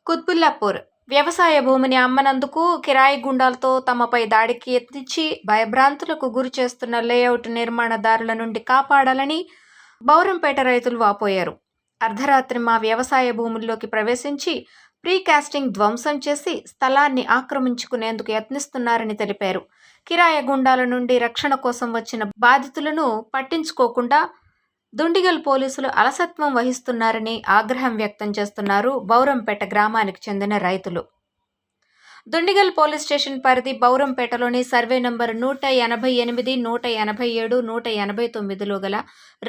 కుత్బుల్లాపూర్ వ్యవసాయ భూమిని అమ్మనందుకు కిరాయి గుండాలతో తమపై దాడికి యత్నించి భయభ్రాంతులకు గురి చేస్తున్న లేఅవుట్ నిర్మాణదారుల నుండి కాపాడాలని బౌరంపేట రైతులు వాపోయారు. అర్ధరాత్రి మా వ్యవసాయ భూముల్లోకి ప్రవేశించి ప్రీకాస్టింగ్ ధ్వంసం చేసి స్థలాన్ని ఆక్రమించుకునేందుకు యత్నిస్తున్నారని తెలిపారు. కిరాయి గుండాల నుండి రక్షణ కోసం వచ్చిన బాధితులను పట్టించుకోకుండా దుండిగల్ పోలీసులు అలసత్వం వహిస్తున్నారని ఆగ్రహం వ్యక్తం చేస్తున్నారు బౌరంపేట గ్రామానికి చెందిన రైతులు. దుండిగల్ పోలీస్ స్టేషన్ పరిధి బౌరంపేటలోని సర్వే నంబర్ 188, 187, 189లో గల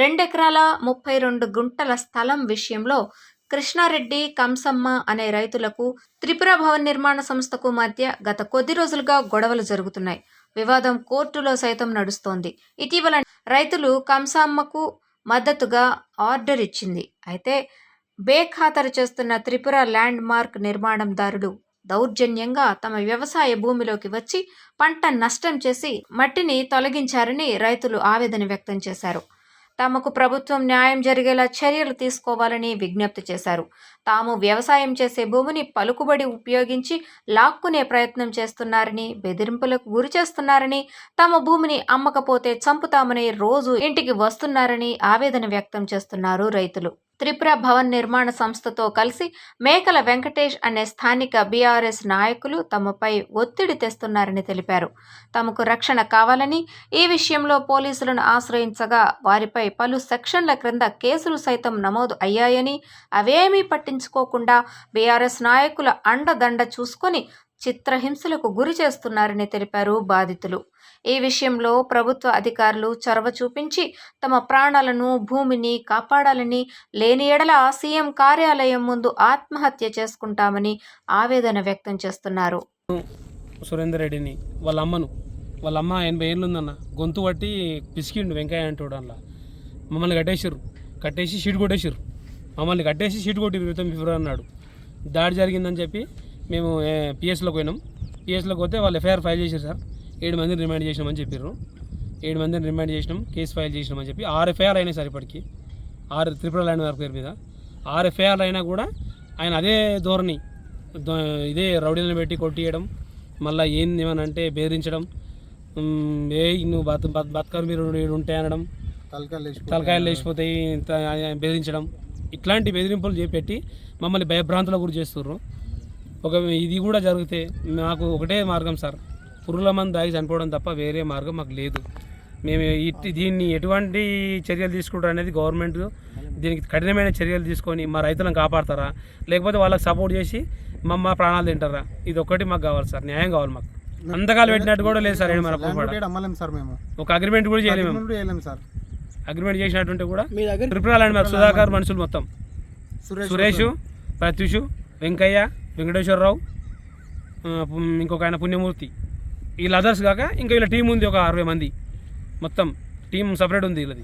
2 ఎకరాల 32 గుంటల స్థలం విషయంలో కృష్ణారెడ్డి, కంసమ్మ అనే రైతులకు త్రిపుర భవన్ నిర్మాణ సంస్థకు మధ్య గత కొద్ది రోజులుగా గొడవలు జరుగుతున్నాయి. వివాదం కోర్టులో సైతం నడుస్తోంది. ఇటీవల రైతులు కంసమ్మకు మద్దతుగా ఆర్డర్ ఇచ్చింది. అయితే బేఖాతరు చేస్తున్న త్రిపుర ల్యాండ్ మార్క్ నిర్మాణందారులు దౌర్జన్యంగా తమ వ్యవసాయ భూమిలోకి వచ్చి పంట నష్టం చేసి మట్టిని తొలగించారని రైతులు ఆవేదన వ్యక్తం చేశారు. తమకు ప్రభుత్వం న్యాయం జరిగేలా చర్యలు తీసుకోవాలని విజ్ఞప్తి చేశారు. తాము వ్యవసాయం చేసే భూమిని పలుకుబడి ఉపయోగించి లాక్కునే ప్రయత్నం చేస్తున్నారని, బెదిరింపులకు గురి చేస్తున్నారని, తమ భూమిని అమ్మకపోతే చంపుతామని రోజు ఇంటికి వస్తున్నారని ఆవేదన వ్యక్తం చేస్తున్నారు రైతులు. త్రిపుర భవన్ నిర్మాణ సంస్థతో కలిసి మేకల వెంకటేష్ అనే స్థానిక బీఆర్ఎస్ నాయకులు తమపై ఒత్తిడి తెస్తున్నారని తెలిపారు. తమకు రక్షణ కావాలని ఈ విషయంలో పోలీసులను ఆశ్రయించగా వారిపై పలు సెక్షన్ల క్రింద కేసులు సైతం నమోదు అయ్యాయని, అవేమీ పట్టించుకోకుండా బీఆర్ఎస్ నాయకుల అండదండ చూసుకొని చిత్రహింసలకు గురి చేస్తున్నారని తెలిపారు బాధితులు. ఈ విషయంలో ప్రభుత్వ అధికారులు చొరవ చూపించి తమ ప్రాణాలను, భూమిని కాపాడాలని, లేని ఎడల సీఎం కార్యాలయం ముందు ఆత్మహత్య చేసుకుంటామని ఆవేదన వ్యక్తం చేస్తున్నారు. సురేందర్ రెడ్డిని వాళ్ళ అమ్మ 80 ఏళ్ళు ఉందన్న, గొంతు పట్టి పిసికిండు వెంకయ్య అంటాడు. అలా మమ్మల్ని కట్టేసి షీట్ కొట్టేసారు. మమ్మల్ని కట్టేసి షీట్ కొట్టి 25 ఫిబ్రవరి అన్నాడు. దాడి జరిగిందని చెప్పి మేము పిఎస్లోకి పోయినాం. పిఎస్లోకి పోతే వాళ్ళు ఎఫ్ఐఆర్ ఫైల్ చేశారు సార్. 7 మందిని రిమాండ్ చేసినామని చెప్పారు. 7 మందిని రిమాండ్ చేసినాం, కేసు ఫైల్ చేసినామని చెప్పి 6 ఎఫ్ఐఆర్ అయినాయి సార్. ఇప్పటికి 6 త్రిపుర ల్యాండ్ మార్క్ పేరు మీద 6 ఎఫ్ఐఆర్లు అయినా కూడా ఆయన అదే ధోరణి, ఇదే రౌడీలను పెట్టి కొట్టియడం, మళ్ళీ ఏమనంటే బెదిరించడం, నువ్వు బతకరు మీరు ఉంటే అనడం, తలకాయలు లేచిపోతాయి బెదిరించడం, ఇట్లాంటి బెదిరింపులు చేపెట్టి మమ్మల్ని భయభ్రాంతులకు గురి చేస్తుర్రు. ఇది కూడా జరిగితే మాకు ఒకటే మార్గం సార్, పురుగుల మందు దాగి చనిపోవడం తప్ప వేరే మార్గం మాకు లేదు. మేము దీన్ని ఎటువంటి చర్యలు తీసుకుంటారు అనేది గవర్నమెంట్ దీనికి కఠినమైన చర్యలు తీసుకొని మా రైతులను కాపాడతారా, లేకపోతే వాళ్ళకి సపోర్ట్ చేసి మా ప్రాణాలు తింటారా, ఇది ఒక్కటి మాకు కావాలి సార్. న్యాయం కావాలి మాకు. అంతకాలు పెట్టినట్టు కూడా లేదు సార్. ఒక అగ్రిమెంట్ కూడా చేయలేము సార్. అగ్రిమెంట్ చేసినట్టుంటే కూడా త్రిపుర ల్యాండ్ మార్క్ సుధాకర్ మనుషులు మొత్తం సురేష్, ప్రత్యూష్, వెంకయ్య, వెంకటేశ్వరరావు, ఇంకొక ఆయన పుణ్యమూర్తి, వీళ్ళ అదర్స్ కాక ఇంకా వీళ్ళ టీం ఉంది, ఒక 60 మంది మొత్తం టీం సపరేట్ ఉంది వీళ్ళది.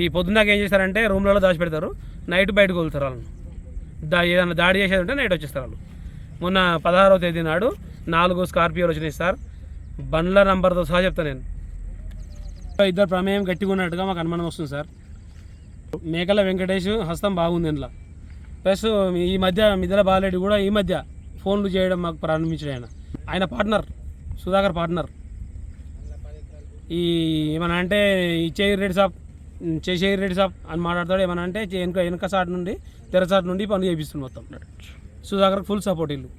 ఈ పొద్దున్నాక ఏం చేస్తారంటే రూమ్లలో దాచిపెడతారు, నైట్ బయటకు వదులుతారు వాళ్ళని. ఏదైనా దాడి చేసేది ఉంటే నైట్ వచ్చేస్తారు వాళ్ళు. మొన్న 16వ తేదీ నాడు 4 స్కార్పియోలు వచ్చినాయి సార్. బండ్ల నంబర్తో సహా చెప్తాను నేను. ఇద్దరు ప్రమేయం గట్టిగా ఉన్నట్టుగా మాకు అనుమానం వస్తుంది సార్. మేకల వెంకటేష్ హస్తం బాగుంది ఇంట్లో. ప్లస్ ఈ మధ్య మిద్దెల బాలరెడ్డి కూడా ఈ మధ్య ఫోన్లు చేయడం మాకు ప్రారంభించాడు. ఆయన పార్ట్నర్, సుధాకర్ పార్ట్నర్. ఈ ఏమన్నా అంటే చేసేయి రెడ్డి సాబ్ అని మాట్లాడతాడు. ఏమన్నా అంటే వెనక సాట్ నుండి తెరసాట్ నుండి పనులు చేపిస్తుంది మొత్తం. సుధాకర్కి ఫుల్ సపోర్ట్ ఇల్లు.